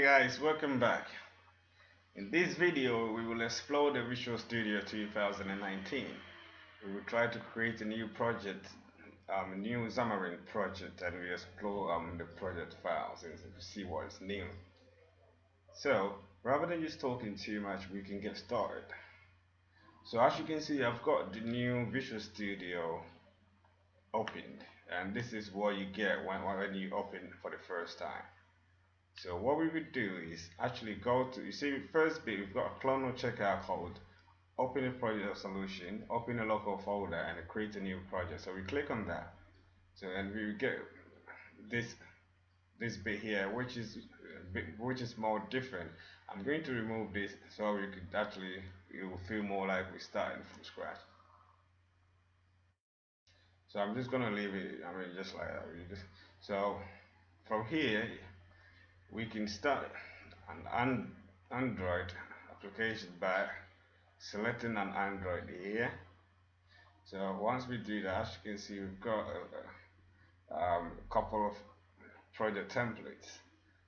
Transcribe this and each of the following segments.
guys, welcome back. In this video, we will explore the Visual Studio 2019. We will try to create a new project, a new Xamarin project, and we explore the project files and see what is new. So, rather than just talking too much, we can get started. So as you can see, I've got the new Visual Studio opened, and this is what you get when you open for the first time. So what we would do is actually go to, you see, first bit, we've got a clonal checkout code, open a project solution, open a local folder, and create a new project. So we click on that. So and we get this bit here, which is more different. I'm going to remove this so we could actually, it will feel more like we're starting from scratch. So I'm just gonna leave it, just like that. So from here, we can start an Android application by selecting an Android here. So once we do that, as you can see, we've got a couple of project templates.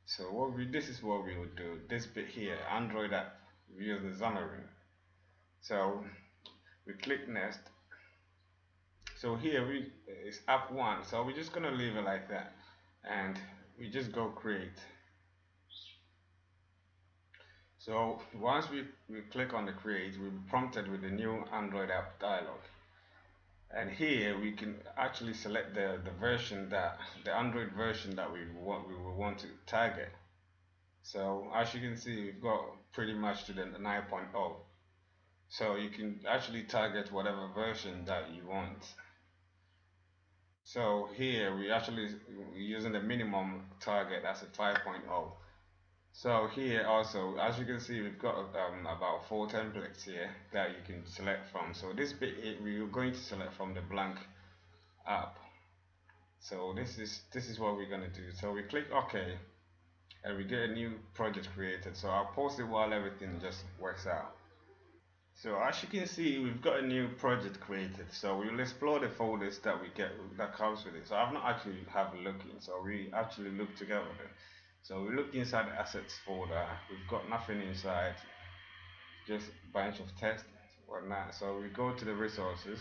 So this is what we would do. This bit here, Android app, we use the Xamarin. So we click next. So here it's app 1. So we're just gonna leave it like that, and we just go create. So once we click on the create, we'll be prompted with the new Android app dialog. And here we can actually select the Android version that we will want to target. So as you can see, we've got pretty much to the 9.0. So you can actually target whatever version that you want. So here we're using the minimum target, that's a 5.0. So here also, as you can see, we've got about 4 templates here that you can select from. So this bit we're going to select from the blank app. So this is what we're going to do. So we click OK, and we get a new project created. So I'll pause it while everything just works out. So as you can see, we've got a new project created. So we'll explore the folders that comes with it. So I've not actually have a look in. So we actually look together then. So we look inside the assets folder, we've got nothing inside, just a bunch of text, whatnot. So we go to the resources,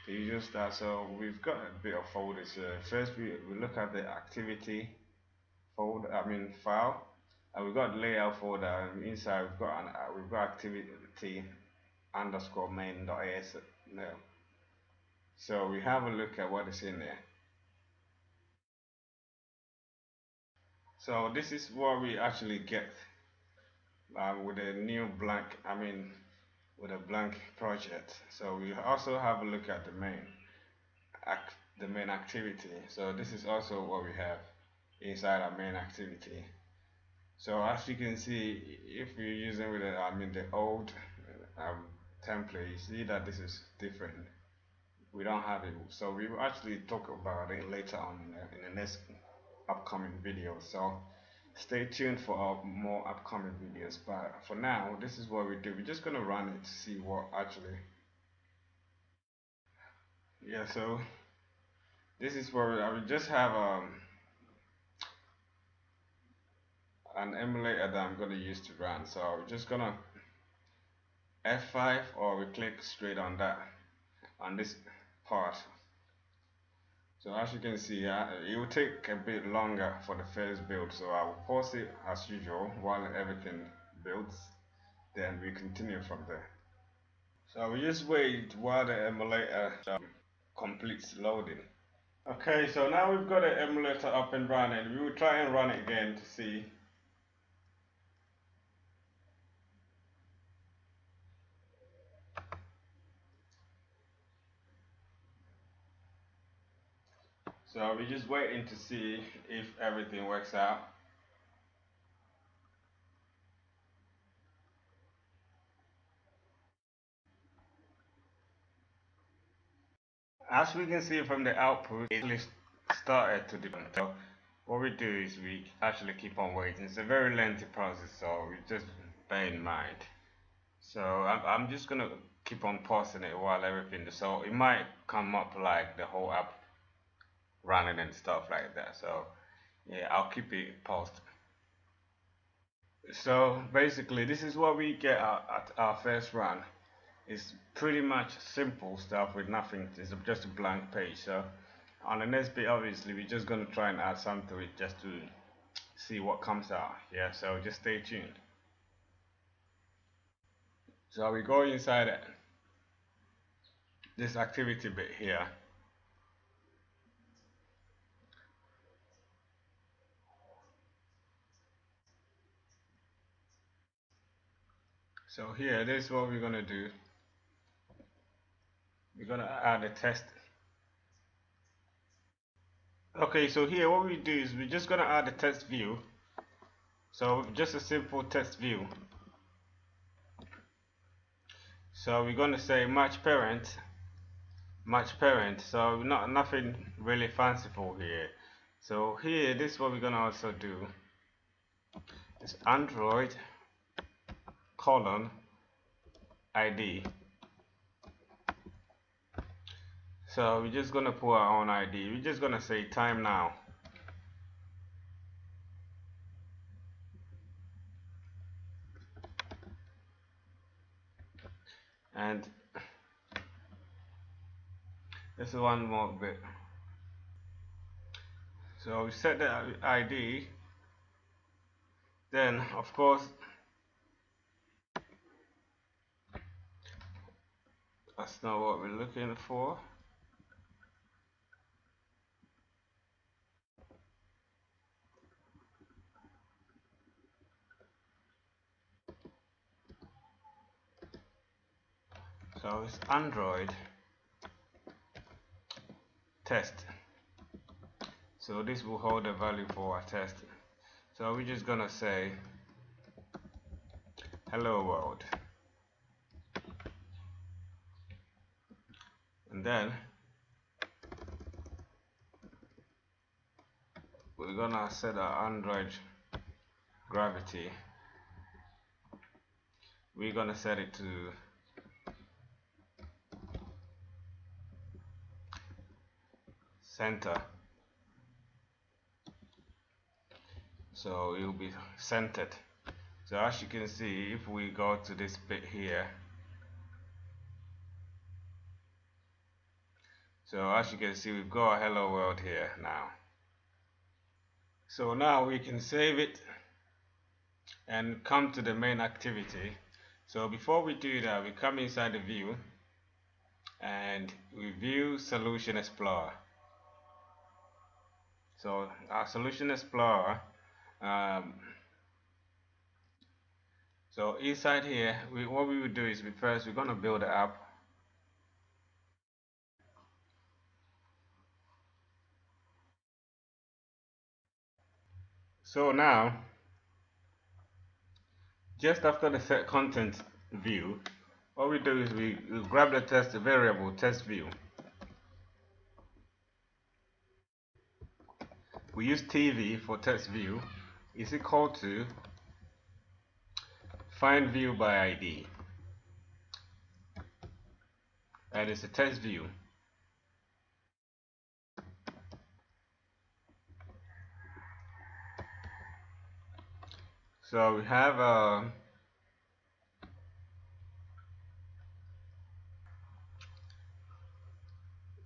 the usual stuff. So we've got a bit of folders here. First we look at the activity folder, file, and we've got the layout folder, and inside we've got activity underscore main.asm. So we have a look at what is in there. So this is what we actually get with a new blank, with a blank project. So we also have a look at the main activity. So this is also what we have inside our main activity. So as you can see, if we're using with the old template, you see that this is different. We don't have it. So we will actually talk about it later on in the next upcoming videos. So stay tuned for our more upcoming videos, but for now this is what we do. We're just gonna run it to see what actually, so this is where I will just have an emulator that I'm gonna use to run. So we're just gonna F5, or we click straight on that, on this part. So as you can see, it will take a bit longer for the first build, so I will pause it as usual while everything builds, then we continue from there. So we just wait while the emulator completes loading. Okay, so now we've got the emulator up and running. We will try and run it again to see. So we're just waiting to see if everything works out. As we can see from the output, it actually started to depend. So what we do is we actually keep on waiting. It's a very lengthy process, so we just bear in mind. So I'm just gonna keep on pausing it while everything. So it might come up like the whole app running and stuff like that. So yeah, I'll keep it paused. So basically, this is what we get at our first run. It's pretty much simple stuff with nothing. It's just a blank page. So on the next bit, obviously, we're just going to try and add something to it just to see what comes out. Yeah, so just stay tuned. So we go inside this activity bit here. So here, this is what we're going to do. We're going to add a test. Okay, so here what we do is we're just going to add a test view. So just a simple test view. So we're going to say match parent. So nothing really fanciful here. So here, this is what we're going to also do. It's Android colon ID. So we're just gonna put our own ID. We're just gonna say time now. And this is one more bit. So we set the ID. Then of course that's not what we're looking for. So it's Android test. So this will hold the value for our test. So we're just gonna say hello world. And then we're gonna set our Android gravity. We're gonna set it to center. So it will be centered. So as you can see, if we go to this bit here, so as you can see, we've got a hello world here now. So now we can save it and come to the main activity. So before we do that, we come inside the view and we view Solution Explorer. So our Solution Explorer, so inside here, what we would do is we're going to build an app. So now, just after the set content view, what we do is we grab the test variable test view. We use TV for test view is equal to find view by ID, and it's a test view. So we have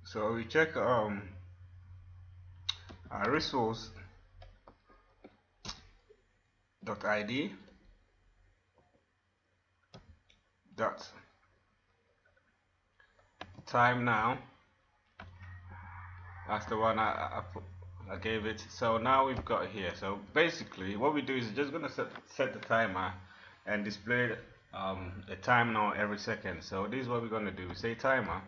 so we check our resource .id dot time now. That's the one I gave it. So now we've got here. So basically, what we do is just gonna set the timer and display the time now every second. So this is what we're gonna do. Say timer.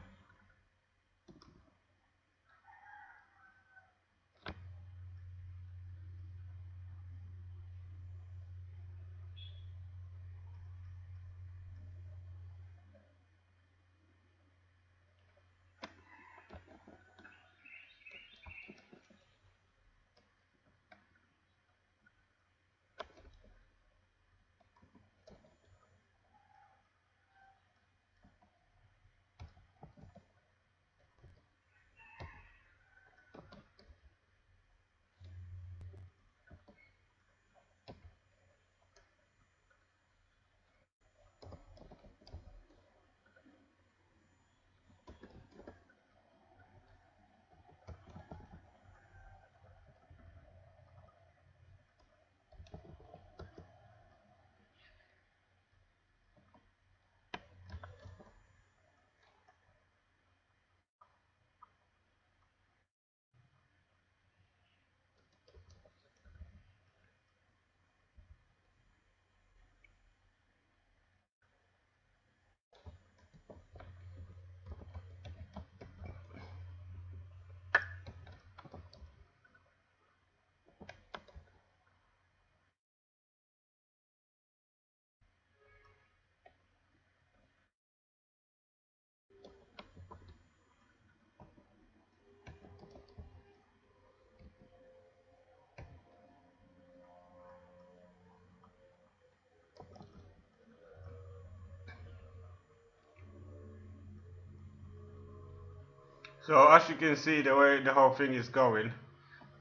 So as you can see the way the whole thing is going,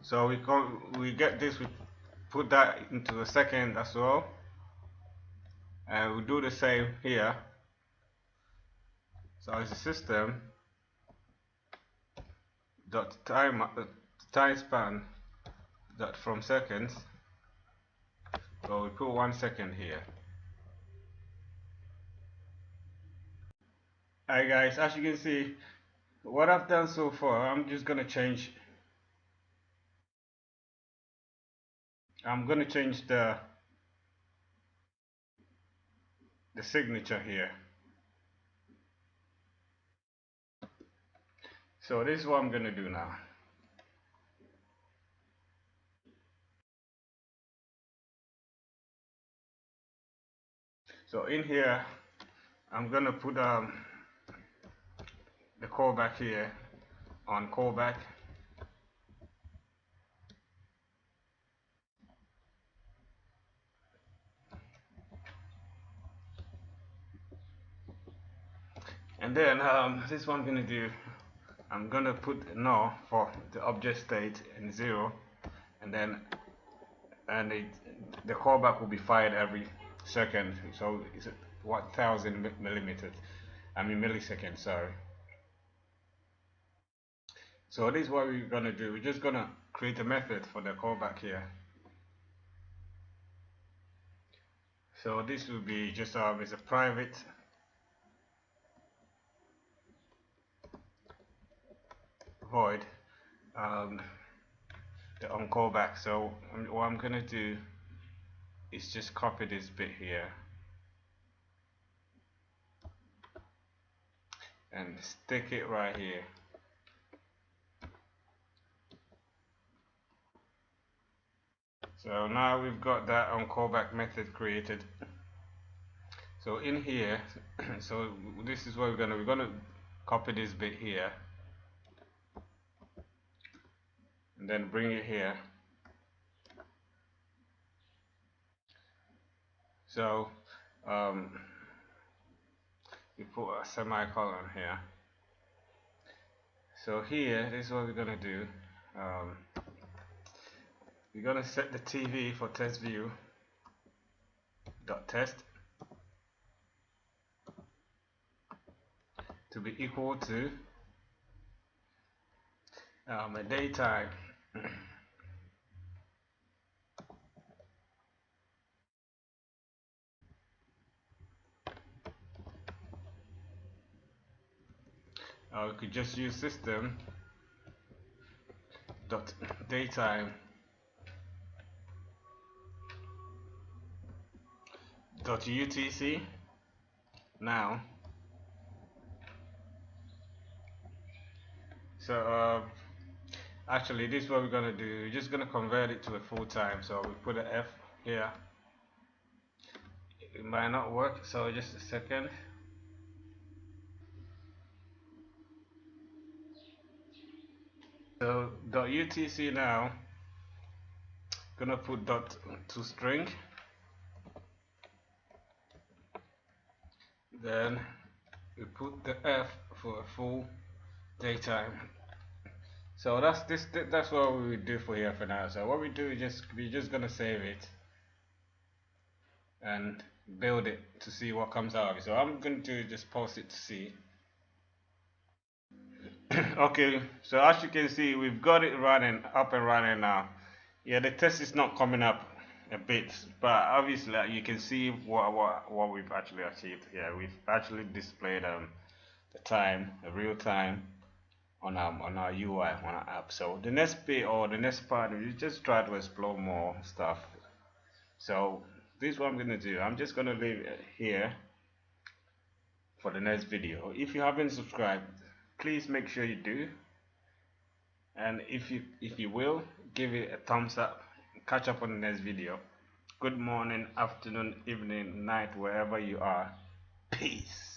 so we get this, we put that into the second as well, and we do the same here. So it's a system dot time span dot from seconds. So we put 1 second here. Alright guys, as you can see, what I've done so far, I'm gonna change the signature here. So this is what I'm gonna do now. So in here, I'm gonna put the callback here on callback. And then this is what I'm gonna do. I'm gonna put no for the object state and 0, and then the callback will be fired every second. So it's 1,000 milliseconds. Sorry. So this is what we're gonna do. We're just gonna create a method for the callback here. So this will be just it's a private void the on callback. So what I'm gonna do is just copy this bit here and stick it right here. So now we've got that on callback method created. So in here, so this is what we're gonna copy this bit here and then bring it here. So we put a semicolon here. So here, this is what we're gonna do. We're gonna set the TV for test view dot test to be equal to a daytime we could just use system dot daytime dot UTC now. So actually this is what we're gonna do. We're just gonna convert it to a full time. So we put an F here. It might not work, so just a second. So dot UTC now, gonna put dot to string, then we put the F for a full daytime. So that's what we would do for here for now. So what we do is we're just gonna save it and build it to see what comes out of it. So I'm going to just pause it to see. Okay, so as you can see, we've got it up and running now. Yeah, the test is not coming up a bit, but obviously you can see what we've actually achieved here. We've actually displayed the time, the real time on our UI, on our app. So the next bit or the next part, we just try to explore more stuff. So this is what I'm gonna do. I'm just gonna leave it here for the next video. If you haven't subscribed, please make sure you do, and if you will, give it a thumbs up. Catch up on the next video. Good morning, afternoon, evening, night, wherever you are. Peace.